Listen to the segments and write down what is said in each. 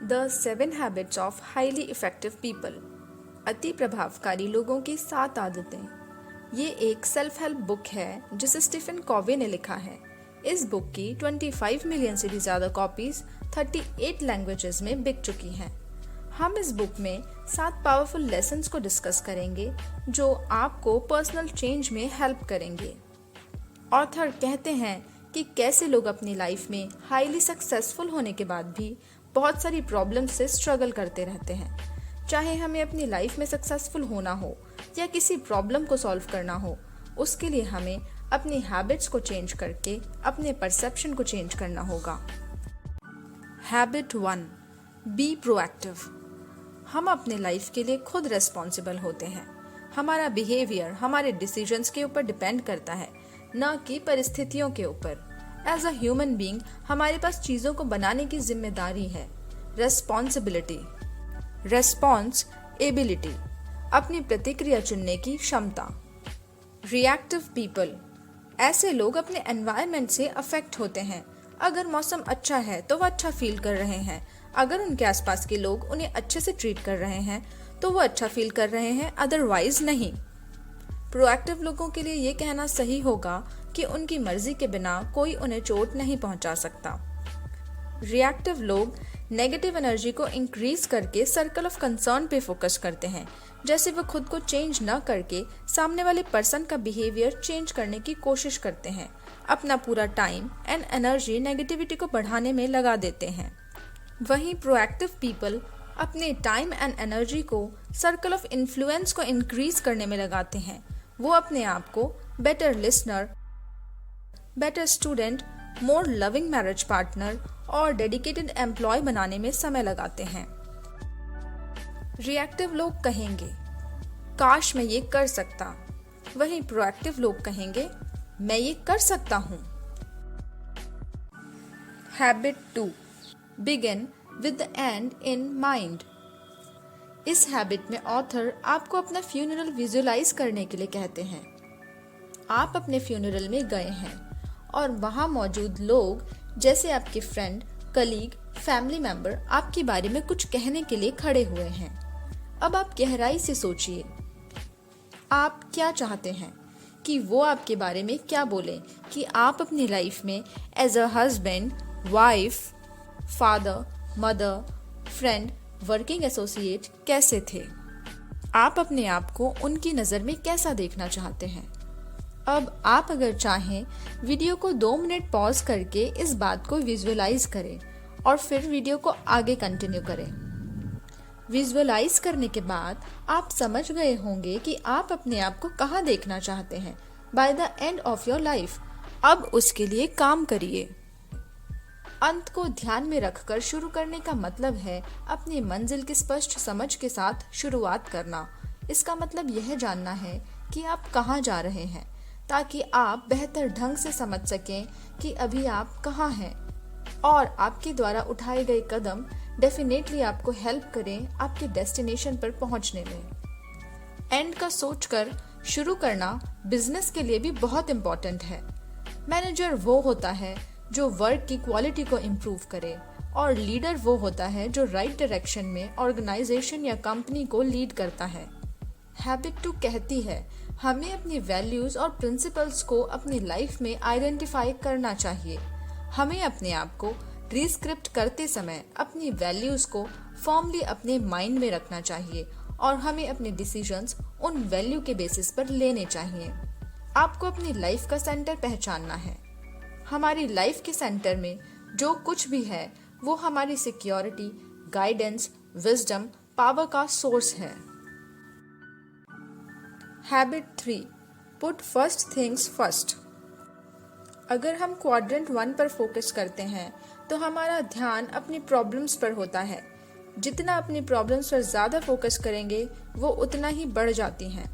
The 7 habits of highly effective people, अति प्रभावकारी लोगों की 7 आदतें। ये एक सेल्फ हेल्प बुक है जिसे स्टीफन कॉवे ने लिखा है। इस बुक की 25 मिलियन से भी ज़्यादा कॉपीज 38 लैंग्वेजेस में बिक चुकी हैं। हम इस बुक में 7 पावरफुल लेसन्स को डिस्कस करेंगे जो आपको पर्सनल चेंज में हेल्प करेंगे। ऑथर कहते हैं कि कैसे लोग अपनी लाइफ में हाईली सक्सेसफुल होने के बाद भी बहुत सारी प्रॉब्लम से स्ट्रगल करते रहते हैं। चाहे हमें अपनी लाइफ में सक्सेसफुल होना हो या किसी प्रॉब्लम को सॉल्व करना हो, उसके लिए हमें अपनी हैबिट्स को चेंज करके अपने परसेप्शन को चेंज करना होगा। Habit 1, be proactive. हम अपने लाइफ के लिए खुद रिस्पॉन्सिबल होते हैं। हमारा बिहेवियर हमारे डिसीजंस के ऊपर डिपेंड करता है, न कि परिस्थितियों के ऊपर। एज अ ह्यूमन बीइंग हमारे पास चीज़ों को बनाने की जिम्मेदारी है। रेस्पॉन्सिबिलिटी, रेस्पॉन्स एबिलिटी, अपनी प्रतिक्रिया चुनने की क्षमता। रिएक्टिव पीपल, ऐसे लोग अपने एनवायरनमेंट से अफेक्ट होते हैं। अगर मौसम अच्छा है तो वो अच्छा फील कर रहे हैं। अगर उनके आसपास के लोग उन्हें अच्छे से ट्रीट कर रहे हैं तो वो अच्छा फील कर रहे हैं, अदरवाइज नहीं। प्रोएक्टिव लोगों के लिए ये कहना सही होगा कि उनकी मर्जी के बिना कोई उन्हें चोट नहीं पहुंचा सकता। रिएक्टिव लोग नेगेटिव एनर्जी को इंक्रीज करके सर्कल ऑफ कंसर्न पे फोकस करते हैं। जैसे वो खुद को चेंज न करके सामने वाले पर्सन का बिहेवियर चेंज करने की कोशिश करते हैं। अपना पूरा टाइम एंड एनर्जी नेगेटिविटी को बढ़ाने में लगा देते हैं। वहीं प्रोएक्टिव पीपल अपने टाइम एंड एनर्जी को सर्कल ऑफ इन्फ्लुएंस को इंक्रीज करने में लगाते हैं। वो अपने आप को बेटर लिसनर, बेटर स्टूडेंट, मोर लविंग मैरिज पार्टनर और डेडिकेटेड एम्प्लॉय बनाने में समय लगाते हैं। रिएक्टिव लोग कहेंगे, काश मैं ये कर सकता। वहीं प्रोएक्टिव लोग कहेंगे, मैं ये कर सकता हूँ। Habit 2, begin with the and in mind. इस हैबिट में ऑथर आपको अपना फ्यूनरल विजुअलाइज करने के लिए कहते हैं। आप अपने फ्यूनरल में गए हैं और वहाँ मौजूद लोग जैसे आपके फ्रेंड, कलीग, फैमिली मेंबर आपके बारे में कुछ कहने के लिए खड़े हुए हैं। अब आप गहराई से सोचिए, आप क्या चाहते हैं कि वो आपके बारे में क्या बोलें, कि आप अपनी लाइफ में as a husband, wife, father, mother, friend, working associate कैसे थे। आप अपने आप को उनकी नज़र में कैसा देखना चाहते हैं। अब आप अगर चाहें वीडियो को 2 मिनट पॉज करके इस बात को विजुअलाइज करें और फिर वीडियो को आगे कंटिन्यू करें। विजुअलाइज करने के बाद आप समझ गए होंगे कि आप अपने आप को कहाँ देखना चाहते हैं by the end of your life. अब उसके लिए काम करिए। अंत को ध्यान में रखकर शुरू करने का मतलब है अपनी मंजिल की स्पष्ट समझ के साथ शुरुआत करना। इसका मतलब यह जानना है कि आप कहाँ जा रहे हैं, ताकि आप बेहतर ढंग से समझ सकें कि अभी आप कहाँ हैं और आपके द्वारा उठाए गए कदम डेफिनेटली आपको हेल्प करें आपके डेस्टिनेशन पर पहुंचने में। एंड का सोचकर शुरू करना बिजनेस के लिए भी बहुत इम्पोर्टेंट है। मैनेजर वो होता है जो वर्क की क्वालिटी को इम्प्रूव करे और लीडर वो होता है जो राइट डायरेक्शन में ऑर्गेनाइजेशन या कंपनी को लीड करता है। हैबिट 2 कहती है हमें अपनी वैल्यूज और प्रिंसिपल्स को अपनी लाइफ में आइडेंटिफाई करना चाहिए। हमें अपने आप को रिस्क्रिप्ट करते समय अपनी वैल्यूज को फर्मली अपने माइंड में रखना चाहिए और हमें अपने डिसीजंस उन वैल्यू के बेसिस पर लेने चाहिए। आपको अपनी लाइफ का सेंटर पहचानना है। हमारी लाइफ के सेंटर में जो कुछ भी है वो हमारी सिक्योरिटी, गाइडेंस, विजडम, पावर का सोर्स है। Habit 3, put first things first. अगर हम क्वाड्रेंट 1 पर फोकस करते हैं तो हमारा ध्यान अपनी प्रॉब्लम्स पर होता है। जितना अपनी प्रॉब्लम्स पर ज़्यादा फोकस करेंगे वो उतना ही बढ़ जाती हैं।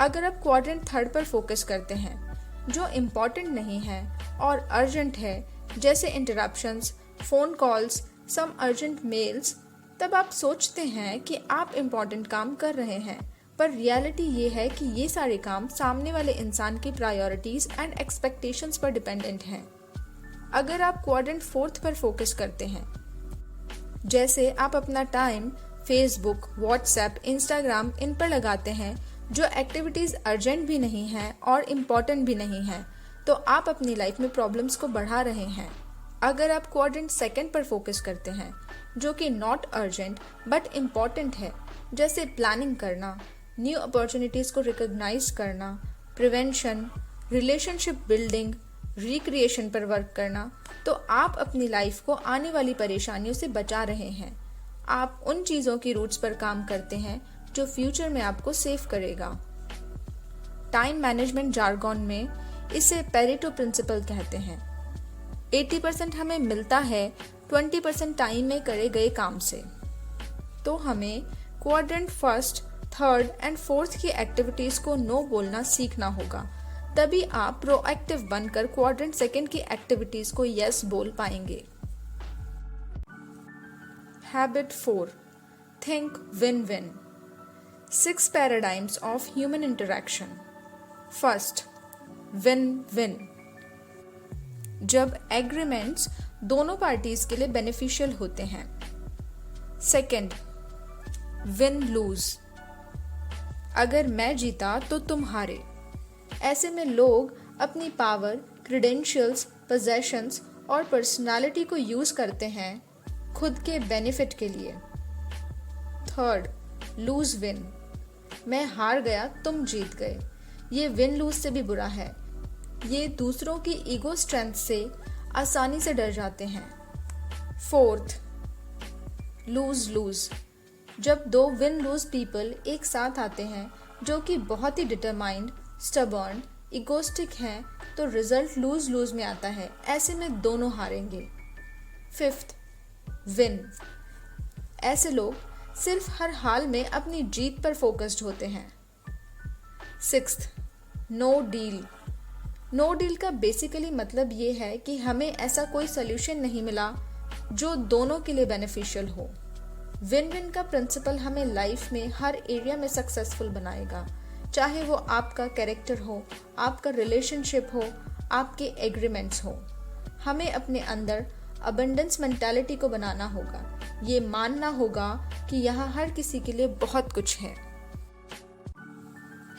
अगर आप क्वाड्रेंट 3 पर फोकस करते हैं, जो इम्पॉर्टेंट नहीं है और अर्जेंट है, जैसे interruptions, phone calls, some urgent mails, तब आप सोचते हैं कि आप इम्पॉर्टेंट काम कर रहे हैं, पर रियलिटी ये है कि ये सारे काम सामने वाले इंसान की प्रायोरिटीज एंड एक्सपेक्टेशंस पर डिपेंडेंट हैं। अगर आप क्वाड्रेंट 4 पर फोकस करते हैं, जैसे आप अपना टाइम फेसबुक, व्हाट्सएप, इंस्टाग्राम इन पर लगाते हैं जो एक्टिविटीज़ अर्जेंट भी नहीं हैं और इम्पॉर्टेंट भी नहीं हैं, तो आप अपनी लाइफ में प्रॉब्लम्स को बढ़ा रहे हैं। अगर आप क्वाड्रेंट सेकंड पर फोकस करते हैं जो कि नॉट अर्जेंट बट इम्पॉर्टेंट है, जैसे प्लानिंग करना, न्यू अपॉर्चुनिटीज़ को रिकॉग्नाइज करना, प्रिवेंशन, रिलेशनशिप बिल्डिंग, रिक्रिएशन पर वर्क करना, तो आप अपनी लाइफ को आने वाली परेशानियों से बचा रहे हैं। आप उन चीज़ों की रूट्स पर काम करते हैं जो फ्यूचर में आपको सेव करेगा। टाइम मैनेजमेंट जार्गन में इसे पेरेटो प्रिंसिपल कहते हैं। 80% हमें मिलता है 20% टाइम में करे गए काम से। तो हमें quadrant first, third and fourth की एक्टिविटीज को नो बोलना सीखना होगा, तभी आप प्रोएक्टिव बनकर क्वाड्रेंट सेकंड की एक्टिविटीज को यस बोल पाएंगे। Habit 4, think win win. 6 paradigms of human interaction. First, win win. जब एग्रीमेंट्स दोनों पार्टीज के लिए बेनिफिशियल होते हैं। Second, win loose. अगर मैं जीता तो तुम हारे। ऐसे में लोग अपनी पावर, क्रेडेंशियल्स, पोजेशंस और पर्सनालिटी को यूज करते हैं खुद के बेनिफिट के लिए। Third, loose win. मैं हार गया, तुम जीत गए। ये विन लूज से भी बुरा है। ये दूसरों की ईगो स्ट्रेंथ से आसानी से डर जाते हैं। Fourth, lose lose. जब दो विन लूज पीपल एक साथ आते हैं जो कि बहुत ही डिटरमाइंड, स्टबर्न, इगोस्टिक हैं, तो रिजल्ट लूज लूज में आता है। ऐसे में दोनों हारेंगे। Fifth, win. ऐसे लोग सिर्फ हर हाल में अपनी जीत पर फोकस्ड होते हैं। Sixth, no deal. No deal का बेसिकली मतलब ये है कि हमें ऐसा कोई सोल्यूशन नहीं मिला जो दोनों के लिए बेनिफिशियल हो। विन विन का प्रिंसिपल हमें लाइफ में हर एरिया में सक्सेसफुल बनाएगा, चाहे वो आपका कैरेक्टर हो, आपका रिलेशनशिप हो, आपके एग्रीमेंट्स हो। हमें अपने अंदर अबंडेंस मेंटालिटी को बनाना होगा। ये मानना होगा कि यहाँ हर किसी के लिए बहुत कुछ है।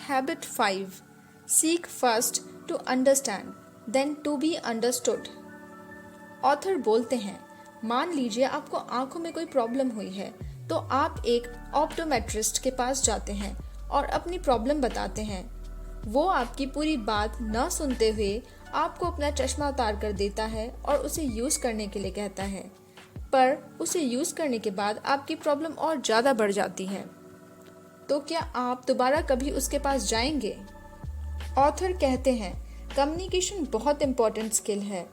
Habit 5, seek first to understand then to be understood. Author बोलते हैं, मान लीजिए आपको आंखों में कोई प्रॉब्लम हुई है, तो आप एक ऑप्टोमेट्रिस्ट के पास जाते हैं और अपनी प्रॉब्लम बताते हैं। वो आपकी पूरी बात न सुनते हुए आपको अपना चश्मा उतार कर देता है और उसे यूज़ करने के लिए कहता है, पर उसे यूज़ करने के बाद आपकी प्रॉब्लम और ज़्यादा बढ़ जाती है। तो क्या आप दोबारा कभी उसके पास जाएंगे? ऑथर कहते हैं, कम्युनिकेशन बहुत इम्पोर्टेंट स्किल है।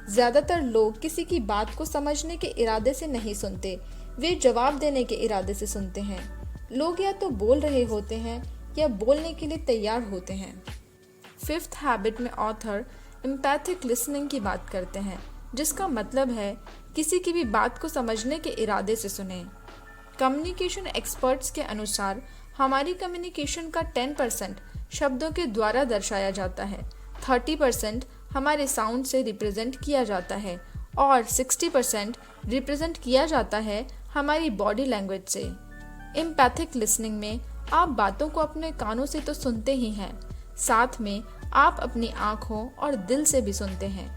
ज़्यादातर लोग किसी की बात को समझने के इरादे से नहीं सुनते, वे जवाब देने के इरादे से सुनते हैं। लोग या तो बोल रहे होते हैं या बोलने के लिए तैयार होते हैं। फिफ्थ हैबिट में ऑथर एम्पैथिक लिसनिंग की बात करते हैं, जिसका मतलब है किसी की भी बात को समझने के इरादे से सुने। कम्युनिकेशन एक्सपर्ट्स के अनुसार हमारी कम्युनिकेशन का 10% शब्दों के द्वारा दर्शाया जाता है, 30% हमारे साउंड से रिप्रेजेंट किया जाता है और 60% रिप्रेजेंट किया जाता है हमारी बॉडी लैंग्वेज से। एम्पैथिक लिसनिंग में आप बातों को अपने कानों से तो सुनते ही हैं, साथ में आप अपनी आँखों और दिल से भी सुनते हैं।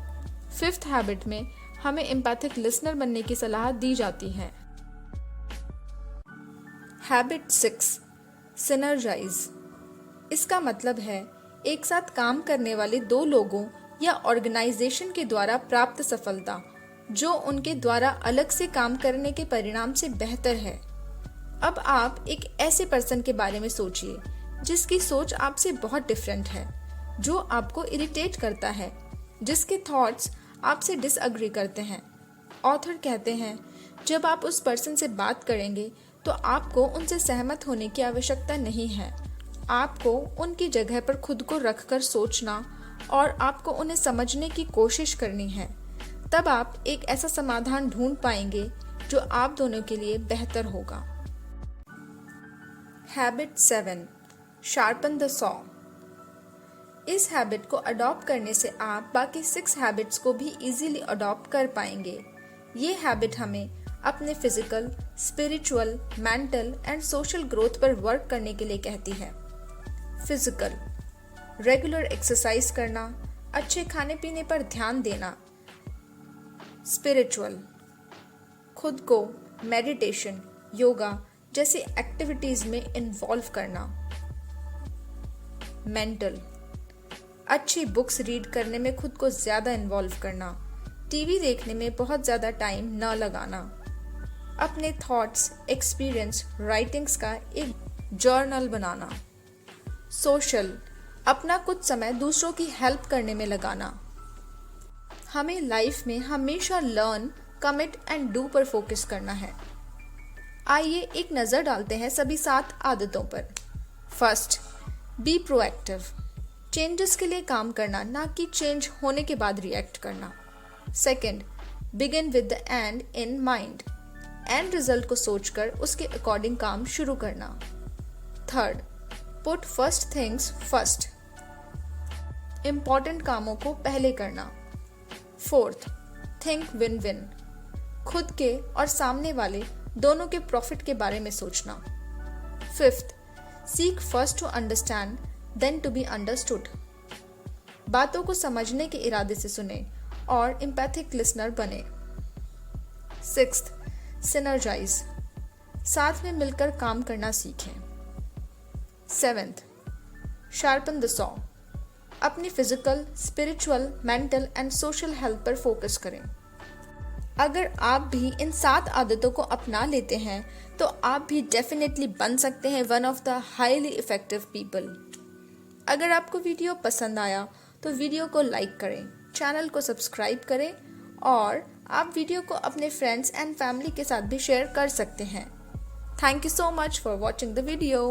फिफ्थ हैबिट में हमें एम्पैथिक लिसनर बनने की सलाह दी जाती है। Habit 6, synergise. इसका मतलब है एक साथ काम करने वाले दो लोगों या ऑर्गेनाइजेशन के द्वारा प्राप्त सफलता, जो उनके द्वारा अलग से काम करने के परिणाम से बेहतर है। अब आप एक ऐसे पर्सन के बारे में सोचिए जिसकी सोच आपसे बहुत डिफरेंट है, जो आपको इरिटेट करता है, जिसके थॉट्स आपसे डिसअग्री करते हैं। ऑथर कहते हैं, जब आप उस पर्सन से बात करेंगे तो आपको उनसे सहमत होने की आवश्यकता नहीं है। आपको उनकी जगह पर खुद को रखकर सोचना और आपको उन्हें समझने की कोशिश करनी है। तब आप एक ऐसा समाधान ढूंढ पाएंगे जो आप दोनों के लिए बेहतर होगा। Habit 7, sharpen the saw. इस हैबिट को अडॉप्ट करने से आप बाकी 6 हैबिट्स को भी इजीली अडॉप्ट कर पाएंगे। ये हैबिट हमें अपने physical, spiritual, mental and social growth पर वर्क करने के लिए कहती है। फिजिकल, रेगुलर एक्सरसाइज करना, अच्छे खाने पीने पर ध्यान देना। स्पिरिचुअल, खुद को मेडिटेशन, योगा जैसी एक्टिविटीज में इन्वॉल्व करना। मेंटल, अच्छी बुक्स रीड करने में खुद को ज़्यादा इन्वॉल्व करना, टीवी देखने में बहुत ज़्यादा टाइम न लगाना, अपने थॉट्स, एक्सपीरियंस, राइटिंग्स का एक जर्नल बनाना। सोशल, अपना कुछ समय दूसरों की हेल्प करने में लगाना। हमें लाइफ में हमेशा लर्न, कमिट एंड डू पर फोकस करना है। आइए एक नज़र डालते हैं सभी 7 आदतों पर। फर्स्ट, बी प्रोएक्टिव, चेंजेस के लिए काम करना, ना कि चेंज होने के बाद रिएक्ट करना। Second, begin with the and in mind, and result को सोचकर उसके अकॉर्डिंग काम शुरू करना। Third, put first things first, important कामों को पहले करना। फोर्थ, थिंक विन विन, खुद के और सामने वाले दोनों के प्रॉफिट के बारे में सोचना। Fifth, seek first to understand then to be understood, बातों को समझने के इरादे से सुने और एम्पैथिक लिसनर बने। सिक्स्थ, सिनर्जाइज, साथ में मिलकर काम करना सीखें। सेवेंथ, शार्पन द सॉ, अपनी physical, spiritual, mental and social health पर फोकस करें। अगर आप भी इन 7 आदतों को अपना लेते हैं तो आप भी डेफिनेटली बन सकते हैं one of the highly effective people. अगर आपको वीडियो पसंद आया तो वीडियो को लाइक करें, चैनल को सब्सक्राइब करें और आप वीडियो को अपने फ्रेंड्स एंड फैमिली के साथ भी शेयर कर सकते हैं। Thank you so much for watching the video.